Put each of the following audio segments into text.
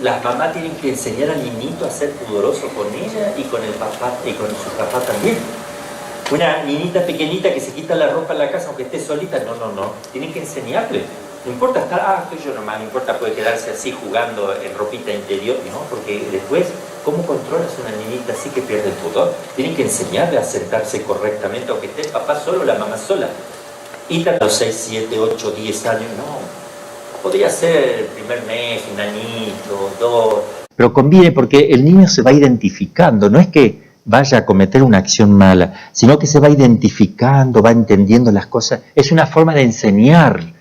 Las mamás tienen que enseñar al niñito a ser pudoroso con ella y con el papá y con su papá también. Una niñita pequeñita que se quita la ropa en la casa aunque esté solita, no. Tienen que enseñarle. No importa estar, estoy yo nomás, no importa, puede quedarse así jugando en ropita interior, no, porque después, ¿cómo controlas a una niñita así que pierde el pudor? Tienen que enseñarle a sentarse correctamente, aunque esté el papá solo o la mamá sola. Y a los 6, 7, 8, 10 años, no. Podría ser el primer mes, un añito, 2. Pero conviene porque el niño se va identificando, no es que vaya a cometer una acción mala, sino que se va identificando, va entendiendo las cosas. Es una forma de enseñar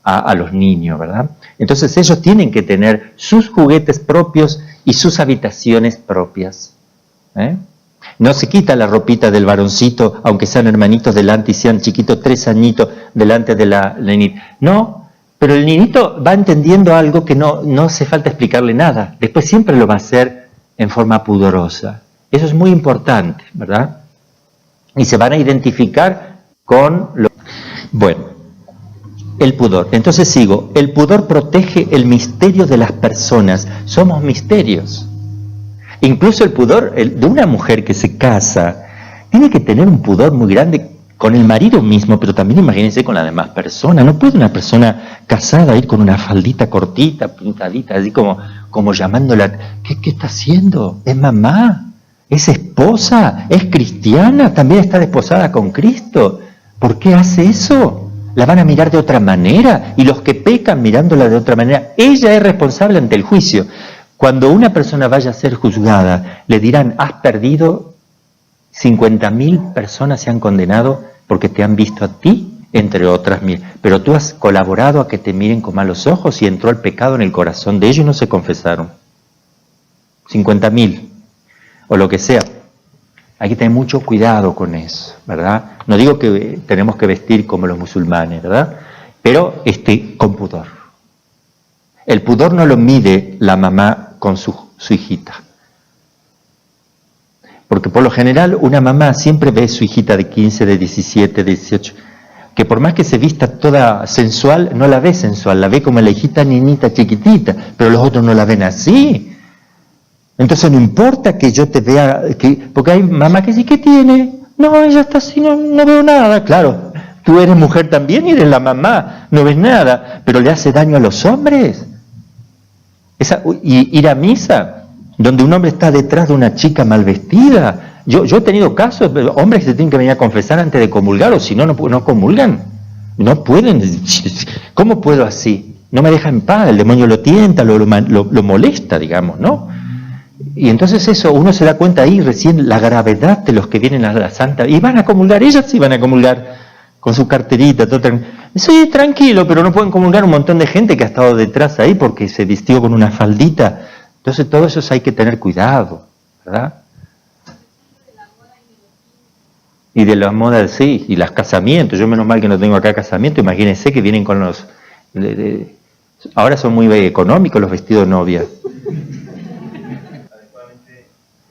a los niños, ¿verdad? Entonces ellos tienen que tener sus juguetes propios y sus habitaciones propias. No se quita la ropita del varoncito, aunque sean hermanitos delante y sean chiquitos, 3 añitos delante de la niñita. No, pero el niñito va entendiendo algo que no hace falta explicarle nada. Después siempre lo va a hacer en forma pudorosa. Eso es muy importante, ¿verdad? Y se van a identificar con lo... Bueno, el pudor. Entonces sigo. El pudor protege el misterio de las personas. Somos misterios. Incluso el pudor de una mujer que se casa tiene que tener un pudor muy grande con el marido mismo, pero también imagínense con las demás personas. No puede una persona casada ir con una faldita cortita, pintadita, así como llamándola. ¿Qué está haciendo? ¿Es mamá? ¿Es esposa? ¿Es cristiana? ¿También está desposada con Cristo? ¿Por qué hace eso? La van a mirar de otra manera, y los que pecan mirándola de otra manera, ella es responsable ante el juicio. Cuando una persona vaya a ser juzgada, le dirán, has perdido, 50.000 personas se han condenado porque te han visto a ti, entre otras 1.000, pero tú has colaborado a que te miren con malos ojos y entró el pecado en el corazón de ellos y no se confesaron. 50.000, o lo que sea. Hay que tener mucho cuidado con eso, ¿verdad? No digo que tenemos que vestir como los musulmanes, ¿verdad? Pero con pudor. El pudor no lo mide la mamá con su hijita. Porque por lo general una mamá siempre ve a su hijita de 15, de 17, de 18, que por más que se vista toda sensual, no la ve sensual, la ve como la hijita niñita chiquitita, pero los otros no la ven así. Entonces no importa que yo te vea, porque hay mamá que sí, ¿qué tiene? No, ella está así, no veo nada. Claro, tú eres mujer también y eres la mamá, no ves nada, pero le hace daño a los hombres. Y ir a misa, donde un hombre está detrás de una chica mal vestida. Yo he tenido casos de hombres que se tienen que venir a confesar antes de comulgar, o si no comulgan. No pueden. ¿Cómo puedo así? No me deja en paz, el demonio lo tienta, lo molesta, digamos, ¿no? Y entonces eso, uno se da cuenta ahí recién la gravedad de los que vienen a la Santa, y van a comulgar, ellas sí van a comulgar con su carterita, todo sí, tranquilo, pero no pueden comulgar un montón de gente que ha estado detrás ahí porque se vistió con una faldita. Entonces todo eso hay que tener cuidado, ¿verdad? Y de la moda, sí, y los casamientos, yo menos mal que no tengo acá casamiento, imagínense que vienen con los... ahora son muy económicos los vestidos de novia.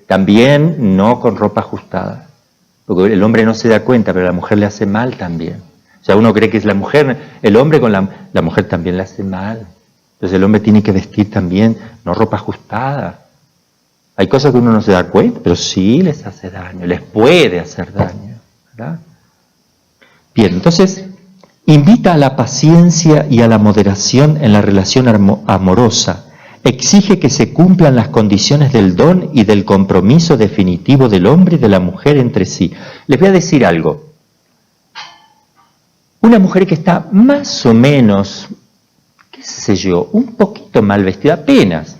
También no con ropa ajustada, porque el hombre no se da cuenta, pero la mujer le hace mal también. O sea, uno cree que es la mujer, el hombre con la mujer también le hace mal. Entonces el hombre tiene que vestir también, no ropa ajustada. Hay cosas que uno no se da cuenta, pero sí les hace daño, les puede hacer daño, ¿verdad? Bien, entonces, invita a la paciencia y a la moderación en la relación amorosa. Exige que se cumplan las condiciones del don y del compromiso definitivo del hombre y de la mujer entre sí. Les voy a decir algo. Una mujer que está más o menos, qué sé yo, un poquito mal vestida, apenas,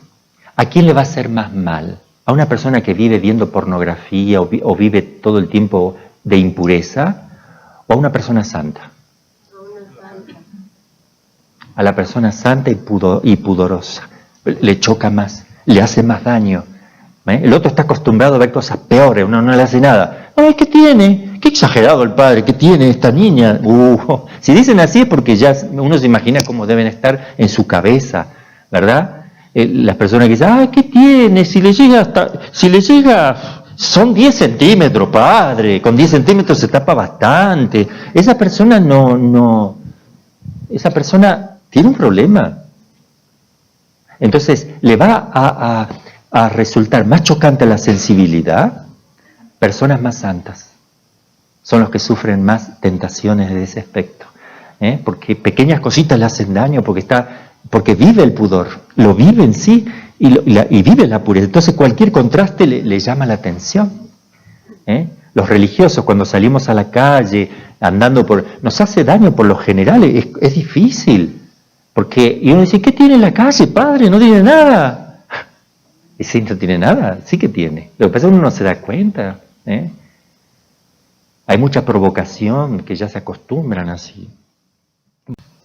¿a quién le va a hacer más mal? ¿A una persona que vive viendo pornografía o vive todo el tiempo de impureza? ¿O a una persona santa? A la persona santa y pudorosa. Le choca más, le hace más daño. El otro está acostumbrado a ver cosas peores, uno no le hace nada. Ay, ¿qué tiene? Qué exagerado el padre, ¿qué tiene esta niña? Si dicen así es porque ya uno se imagina cómo deben estar en su cabeza, ¿verdad? Las personas que dicen, ay, ¿qué tiene? Si le llega, son 10 centímetros, padre, con 10 centímetros se tapa bastante. Esa persona esa persona tiene un problema. Entonces, le va a resultar más chocante la sensibilidad. Personas más santas son los que sufren más tentaciones de ese aspecto, porque pequeñas cositas le hacen daño, porque vive el pudor, lo vive en sí y vive la pureza. Entonces cualquier contraste le llama la atención. Los religiosos, cuando salimos a la calle, nos hace daño por lo general, es difícil. Y uno dice, ¿qué tiene la calle, padre? No tiene nada. Y sí, no tiene nada, sí que tiene. Lo que pasa es que uno no se da cuenta. Hay mucha provocación que ya se acostumbran así.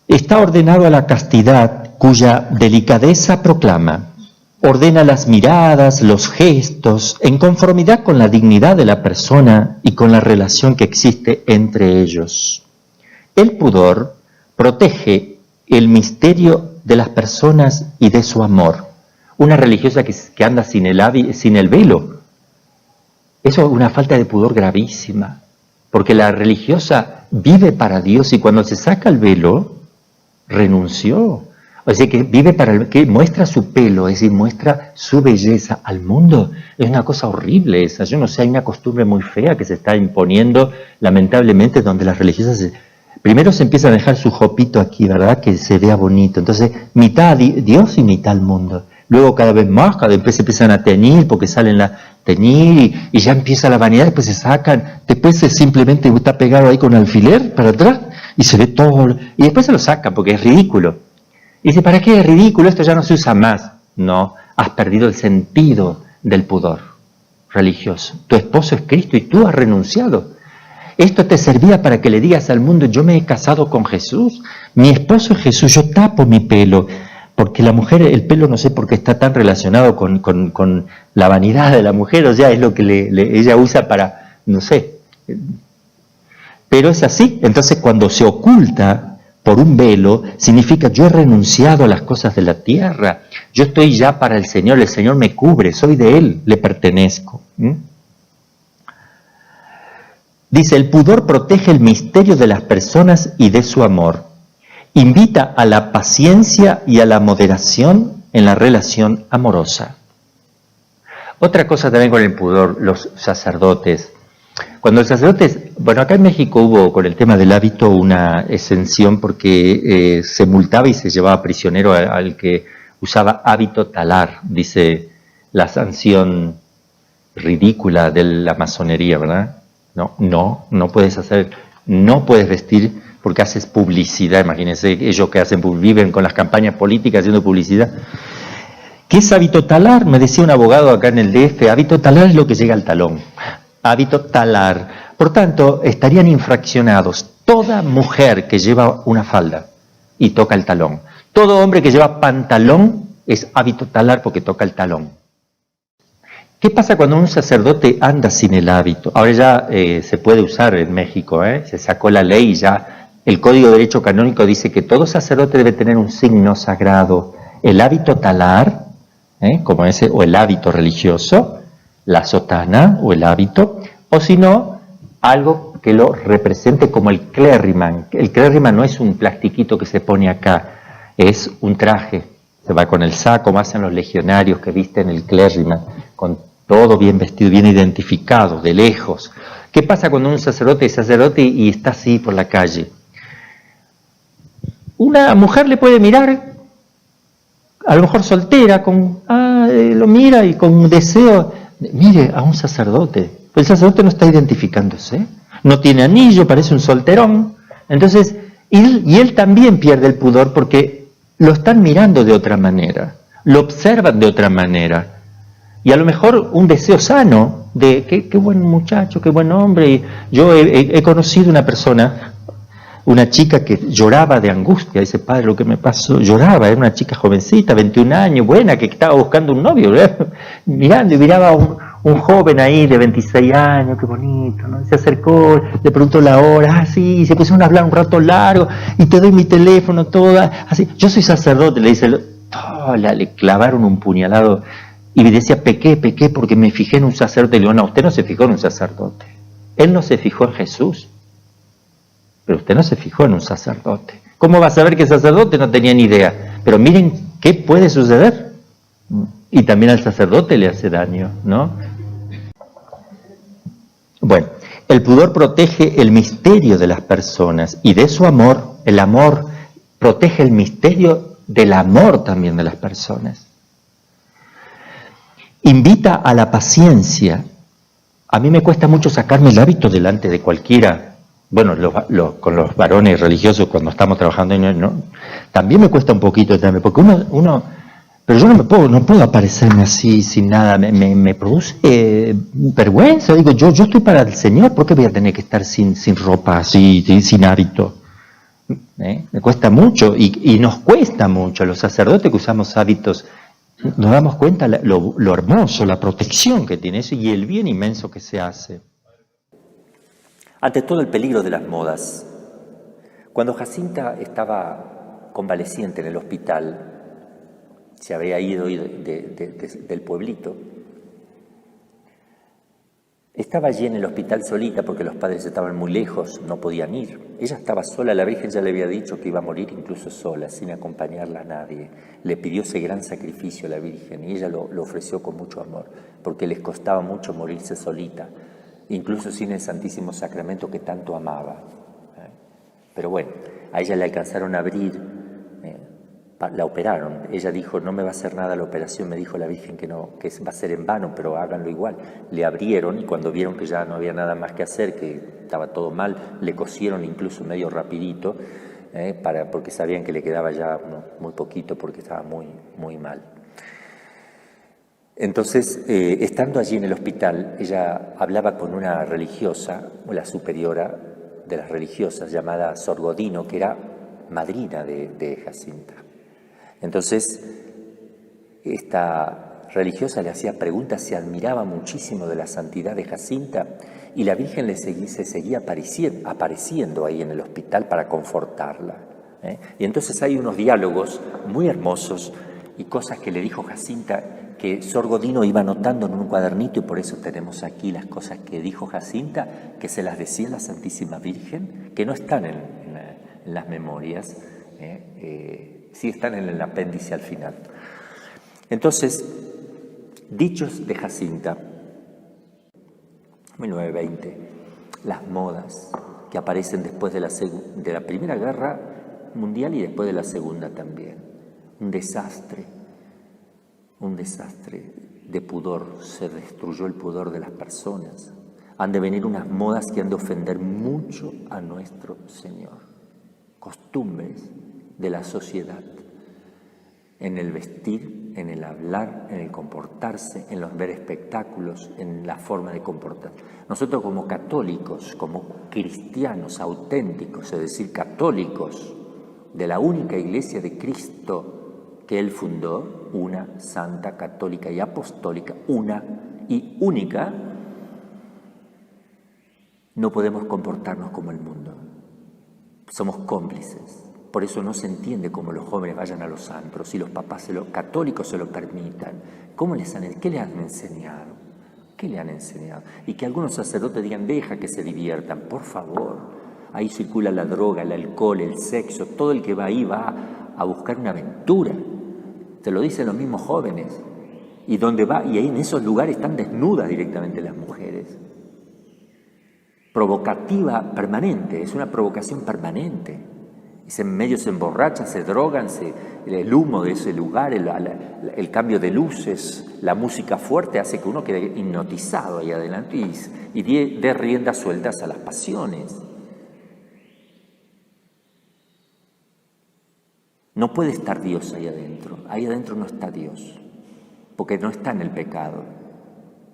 Está ordenado a la castidad, cuya delicadeza proclama. Ordena las miradas, los gestos, en conformidad con la dignidad de la persona y con la relación que existe entre ellos. El pudor protege el misterio de las personas y de su amor. Una religiosa que anda sin el velo, eso es una falta de pudor gravísima, porque la religiosa vive para Dios y cuando se saca el velo, renunció. O sea, que vive que muestra su pelo, es decir, muestra su belleza al mundo. Es una cosa horrible esa. Yo no sé, hay una costumbre muy fea que se está imponiendo, lamentablemente, donde las religiosas primero se empiezan a dejar su jopito aquí, ¿verdad? Que se vea bonito. Entonces, mitad Dios y mitad el mundo. Luego cada vez se empiezan a teñir, porque salen teñir y ya empieza la vanidad, después se sacan, después simplemente está pegado ahí con alfiler para atrás y se ve todo, y después se lo sacan porque es ridículo. Y dice, ¿para qué es ridículo? Esto ya no se usa más. No, has perdido el sentido del pudor religioso. Tu esposo es Cristo y tú has renunciado. Esto te servía para que le digas al mundo, yo me he casado con Jesús, mi esposo es Jesús, yo tapo mi pelo. Porque la mujer, el pelo no sé por qué está tan relacionado con la vanidad de la mujer, o sea, es lo que ella usa para, no sé. Pero es así. Entonces cuando se oculta por un velo, significa yo he renunciado a las cosas de la tierra, yo estoy ya para el Señor me cubre, soy de Él, le pertenezco. Dice, el pudor protege el misterio de las personas y de su amor. Invita a la paciencia y a la moderación en la relación amorosa. Otra cosa también con el pudor, los sacerdotes. Cuando los sacerdotes, bueno, acá en México hubo con el tema del hábito una exención porque se multaba y se llevaba prisionero al que usaba hábito talar, dice la sanción ridícula de la masonería, ¿verdad? No puedes vestir porque haces publicidad, imagínense, ellos que viven con las campañas políticas haciendo publicidad. ¿Qué es hábito talar? Me decía un abogado acá en el DF, hábito talar es lo que llega al talón. Hábito talar. Por tanto, estarían infraccionados toda mujer que lleva una falda y toca el talón. Todo hombre que lleva pantalón es hábito talar porque toca el talón. ¿Qué pasa cuando un sacerdote anda sin el hábito? Ahora ya se puede usar en México, se sacó la ley y ya el Código de Derecho Canónico dice que todo sacerdote debe tener un signo sagrado. El hábito talar, como ese, o el hábito religioso, la sotana o el hábito, o si no, algo que lo represente como el clériman. El clériman no es un plastiquito que se pone acá, es un traje. Se va con el saco, como hacen los legionarios que visten el clériman, con todo bien vestido, bien identificado, de lejos. ¿Qué pasa cuando un sacerdote es sacerdote y está así por la calle? Una mujer le puede mirar, a lo mejor soltera, lo mira y con deseo, mire a un sacerdote. El sacerdote no está identificándose, no tiene anillo, parece un solterón. Entonces, y él también pierde el pudor porque lo están mirando de otra manera, lo observan de otra manera. Y a lo mejor un deseo sano de qué buen muchacho, qué buen hombre. Y yo he conocido una persona, una chica que lloraba de angustia, dice, padre, lo que me pasó, lloraba, era una chica jovencita, 21 años, buena, que estaba buscando un novio, ¿verdad? Mirando y miraba a un joven ahí de 26 años, qué bonito, ¿no? Se acercó, le preguntó la hora, sí, se pusieron a hablar un rato largo, y te doy mi teléfono, toda, así, yo soy sacerdote, le dice, le clavaron un puñalado, y me decía, pequé porque me fijé en un sacerdote. Le digo, no, usted no se fijó en un sacerdote. Él no se fijó en Jesús. Pero usted no se fijó en un sacerdote. ¿Cómo va a saber que es sacerdote? No tenía ni idea. Pero miren ¿qué puede suceder? Y también al sacerdote le hace daño, ¿no? Bueno, el pudor protege el misterio de las personas y de su amor, el amor protege el misterio del amor también de las personas. Invita a la paciencia. A mí me cuesta mucho sacarme el hábito delante de cualquiera. Bueno, con los varones religiosos cuando estamos trabajando, ¿no? También me cuesta un poquito también, porque pero yo no puedo aparecerme así sin nada, me produce vergüenza. Digo, yo estoy para el Señor, ¿por qué voy a tener que estar sin ropa así, sin hábito? Me cuesta mucho y nos cuesta mucho. Los sacerdotes que usamos hábitos, nos damos cuenta lo hermoso, la protección que tiene eso y el bien inmenso que se hace. Ante todo el peligro de las modas. Cuando Jacinta estaba convaleciente en el hospital, se había ido del pueblito, estaba allí en el hospital solita porque los padres estaban muy lejos, no podían ir. Ella estaba sola, la Virgen ya le había dicho que iba a morir incluso sola, sin acompañarla a nadie. Le pidió ese gran sacrificio a la Virgen y ella lo ofreció con mucho amor, porque les costaba mucho morirse solita, incluso sin el Santísimo Sacramento que tanto amaba. Pero bueno, a ella le alcanzaron a abrir, la operaron. Ella dijo, no me va a hacer nada la operación, me dijo la Virgen que no, que va a ser en vano, pero háganlo igual. Le abrieron y cuando vieron que ya no había nada más que hacer, que estaba todo mal, le cosieron incluso medio rapidito, porque sabían que le quedaba ya muy poquito porque estaba muy, muy mal. Entonces, estando allí en el hospital, ella hablaba con una religiosa, la superiora de las religiosas, llamada Sor Godino, que era madrina de Jacinta. Entonces, esta religiosa le hacía preguntas, se admiraba muchísimo de la santidad de Jacinta y la Virgen se seguía apareciendo ahí en el hospital para confortarla. Y entonces hay unos diálogos muy hermosos y cosas que le dijo Jacinta que Sor Godino iba anotando en un cuadernito y por eso tenemos aquí las cosas que dijo Jacinta, que se las decía la Santísima Virgen, que no están en las memorias, sí están en el apéndice al final. Entonces, dichos de Jacinta, 1920, las modas que aparecen después de la Primera Guerra Mundial y después de la Segunda también. Un desastre de pudor, se destruyó el pudor de las personas. Han de venir unas modas que han de ofender mucho a nuestro Señor. Costumbres de la sociedad, en el vestir, en el hablar, en el comportarse, en los ver espectáculos, en la forma de comportar. Nosotros como católicos, como cristianos auténticos, es decir, católicos de la única Iglesia de Cristo que Él fundó, una santa, católica y apostólica, una y única, no podemos comportarnos como el mundo. Somos cómplices. Por eso no se entiende cómo los jóvenes vayan a los antros y los papás católicos se lo permitan. ¿Qué les han enseñado? ¿Qué le han enseñado? Y que algunos sacerdotes digan, deja que se diviertan, por favor. Ahí circula la droga, el alcohol, el sexo, todo el que va ahí va a buscar una aventura. Te lo dicen los mismos jóvenes. Y ahí en esos lugares están desnudas directamente las mujeres. Provocativa permanente, es una provocación permanente. En medio se emborrachan, se drogan, el humo de ese lugar, el cambio de luces, la música fuerte hace que uno quede hipnotizado ahí adelante y dé riendas sueltas a las pasiones. No puede estar Dios ahí adentro no está Dios, porque no está en el pecado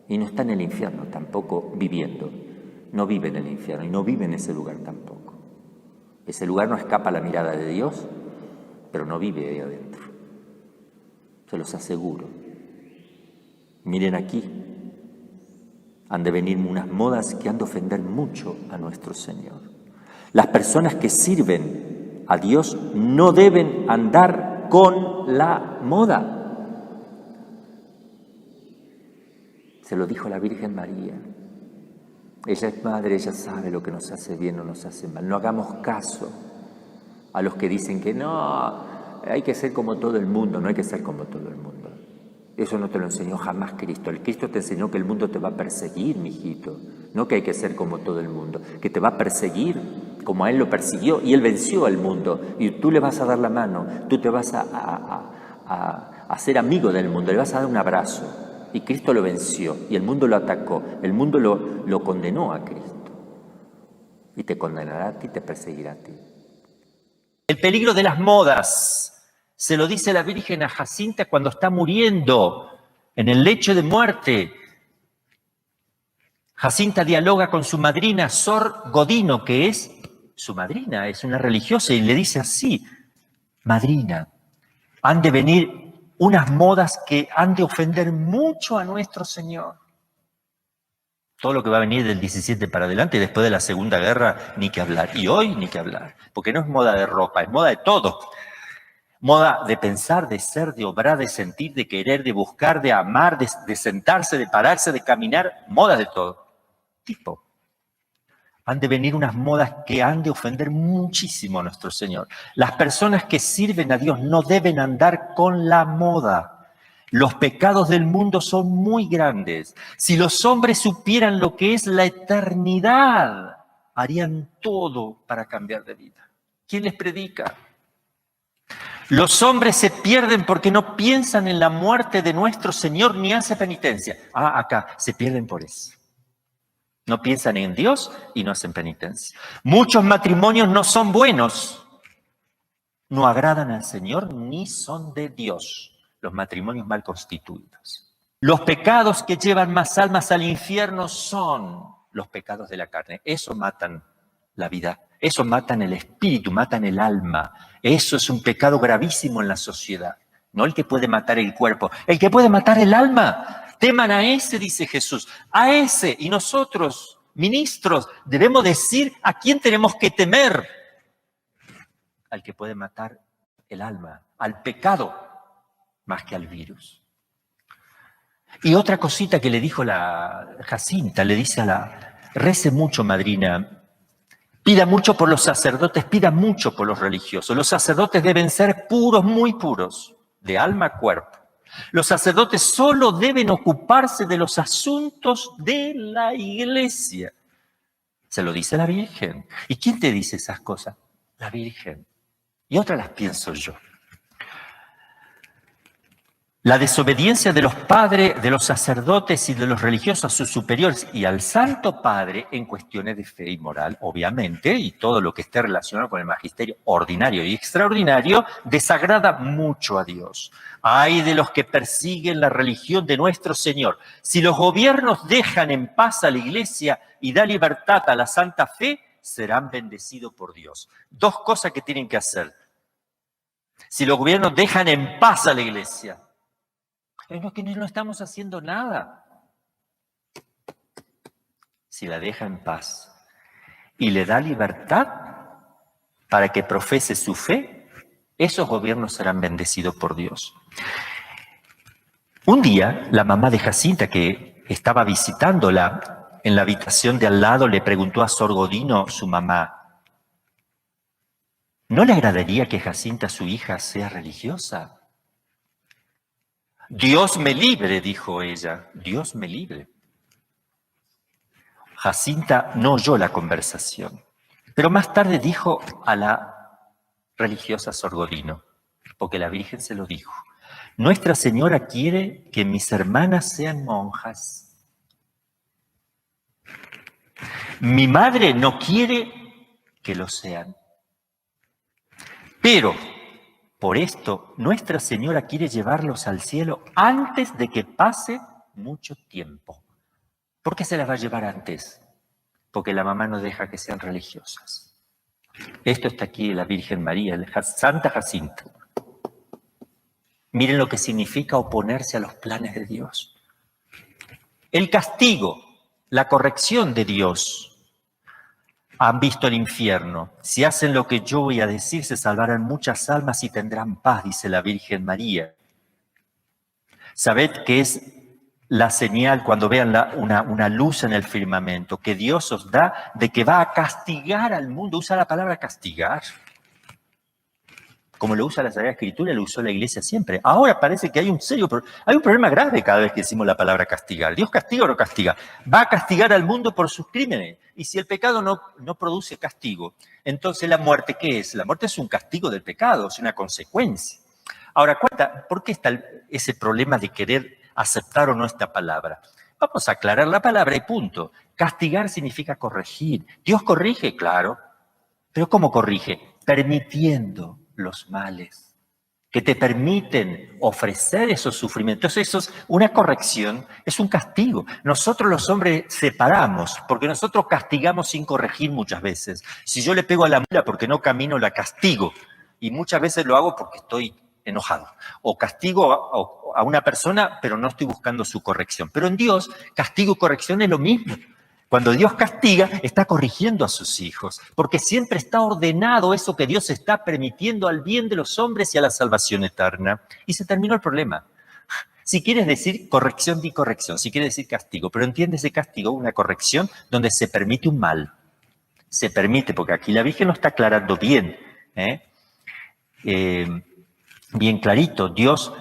y no está en el infierno tampoco viviendo, no vive en el infierno y no vive en ese lugar tampoco. Ese lugar no escapa a la mirada de Dios, pero no vive ahí adentro. Se los aseguro. Miren aquí, han de venir unas modas que han de ofender mucho a nuestro Señor. Las personas que sirven a Dios no deben andar con la moda. Se lo dijo la Virgen María. Ella es madre, ella sabe lo que nos hace bien o nos hace mal. No hagamos caso a los que dicen que no, hay que ser como todo el mundo, no hay que ser como todo el mundo. Eso no te lo enseñó jamás Cristo. El Cristo te enseñó que el mundo te va a perseguir, mijito. No que hay que ser como todo el mundo, que te va a perseguir como a Él lo persiguió y Él venció al mundo. Y tú le vas a dar la mano, tú te vas a ser amigo del mundo, le vas a dar un abrazo. Y Cristo lo venció y el mundo lo atacó, el mundo lo condenó a Cristo. Y te condenará a ti, te perseguirá a ti. El peligro de las modas. Se lo dice la Virgen a Jacinta cuando está muriendo en el lecho de muerte. Jacinta dialoga con su madrina Sor Godino, que es su madrina, es una religiosa, y le dice así: madrina, han de venir unas modas que han de ofender mucho a nuestro Señor. Todo lo que va a venir del 17 para adelante, después de la Segunda Guerra, ni que hablar. Y hoy ni que hablar, porque no es moda de ropa, es moda de todo. Moda de pensar, de ser, de obrar, de sentir, de querer, de buscar, de amar, de sentarse, de pararse, de caminar, moda de todo tipo. Han de venir unas modas que han de ofender muchísimo a nuestro Señor. Las personas que sirven a Dios no deben andar con la moda. Los pecados del mundo son muy grandes. Si los hombres supieran lo que es la eternidad, harían todo para cambiar de vida. ¿Quién les predica? Los hombres se pierden porque no piensan en la muerte de nuestro Señor ni hacen penitencia. Acá, se pierden por eso. No piensan en Dios y no hacen penitencia. Muchos matrimonios no son buenos, no agradan al Señor ni son de Dios. Los matrimonios mal constituidos. Los pecados que llevan más almas al infierno son los pecados de la carne. Eso matan la vida. Eso matan el espíritu, matan el alma. Eso es un pecado gravísimo en la sociedad. No el que puede matar el cuerpo, el que puede matar el alma. Teman a ese, dice Jesús, a ese. Y nosotros, ministros, debemos decir a quién tenemos que temer. Al que puede matar el alma, al pecado, más que al virus. Y otra cosita que le dijo la Jacinta, le dice rece mucho, madrina. Pida mucho por los sacerdotes, pida mucho por los religiosos. Los sacerdotes deben ser puros, muy puros, de alma a cuerpo. Los sacerdotes solo deben ocuparse de los asuntos de la iglesia. Se lo dice la Virgen. ¿Y quién te dice esas cosas? La Virgen. Y otras las pienso yo. La desobediencia de los padres, de los sacerdotes y de los religiosos a sus superiores y al Santo Padre en cuestiones de fe y moral, obviamente, y todo lo que esté relacionado con el magisterio ordinario y extraordinario, desagrada mucho a Dios. Ay de los que persiguen la religión de nuestro Señor. Si los gobiernos dejan en paz a la Iglesia y da libertad a la Santa Fe, serán bendecidos por Dios. Dos cosas que tienen que hacer. Si los gobiernos dejan en paz a la Iglesia, es que no estamos haciendo nada. Si la deja en paz y le da libertad para que profese su fe, esos gobiernos serán bendecidos por Dios. Un día, la mamá de Jacinta, que estaba visitándola en la habitación de al lado, le preguntó a Sor Godino, su mamá, ¿no le agradaría que Jacinta, su hija, sea religiosa? Dios me libre, dijo ella, Dios me libre. Jacinta no oyó la conversación, pero más tarde dijo a la religiosa Sor Godino, porque la Virgen se lo dijo, Nuestra Señora quiere que mis hermanas sean monjas. Mi madre no quiere que lo sean. Pero por esto, Nuestra Señora quiere llevarlos al cielo antes de que pase mucho tiempo. ¿Por qué se las va a llevar antes? Porque la mamá no deja que sean religiosas. Esto está aquí la Virgen María, Santa Jacinta. Miren lo que significa oponerse a los planes de Dios. El castigo, la corrección de Dios. Han visto el infierno. Si hacen lo que yo voy a decir, se salvarán muchas almas y tendrán paz, dice la Virgen María. Sabed que es la señal cuando vean una luz en el firmamento que Dios os da de que va a castigar al mundo. Usa la palabra castigar. Como lo usa la Sagrada Escritura, lo usó la Iglesia siempre. Ahora parece que hay un problema grave cada vez que decimos la palabra castigar. ¿Dios castiga o no castiga? Va a castigar al mundo por sus crímenes. Y si el pecado no produce castigo, entonces la muerte, ¿qué es? La muerte es un castigo del pecado, es una consecuencia. Ahora, ¿por qué está ese problema de querer aceptar o no esta palabra? Vamos a aclarar la palabra y punto. Castigar significa corregir. ¿Dios corrige? Claro. ¿Pero cómo corrige? Permitiendo los males que te permiten ofrecer esos sufrimientos. Eso es una corrección, es un castigo. Nosotros los hombres separamos, porque nosotros castigamos sin corregir muchas veces. Si yo le pego a la mula porque no camino, la castigo. Y muchas veces lo hago porque estoy enojado. O castigo a una persona, pero no estoy buscando su corrección. Pero en Dios, castigo y corrección es lo mismo. Cuando Dios castiga, está corrigiendo a sus hijos, porque siempre está ordenado eso que Dios está permitiendo al bien de los hombres y a la salvación eterna. Y se terminó el problema. Si quieres decir corrección, di corrección. Si quieres decir castigo, pero entiendes de castigo una corrección donde se permite un mal. Se permite, porque aquí la Virgen lo está aclarando bien. Bien clarito, Dios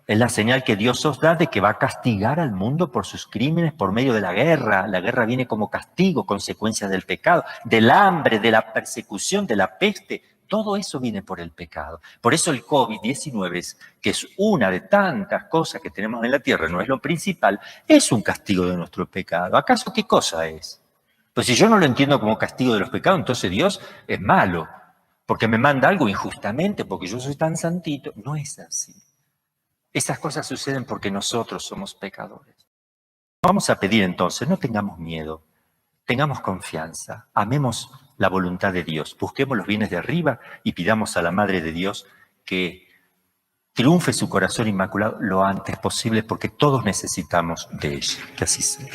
es la señal que Dios os da de que va a castigar al mundo por sus crímenes por medio de la guerra. La guerra viene como castigo, consecuencia del pecado, del hambre, de la persecución, de la peste. Todo eso viene por el pecado. Por eso el COVID-19, que es una de tantas cosas que tenemos en la tierra, no es lo principal, es un castigo de nuestro pecado. ¿Acaso qué cosa es? Pues si yo no lo entiendo como castigo de los pecados, entonces Dios es malo, porque me manda algo injustamente, porque yo soy tan santito. No es así. Esas cosas suceden porque nosotros somos pecadores. Vamos a pedir entonces, no tengamos miedo, tengamos confianza, amemos la voluntad de Dios, busquemos los bienes de arriba y pidamos a la Madre de Dios que triunfe su corazón inmaculado lo antes posible porque todos necesitamos de ella. Que así sea.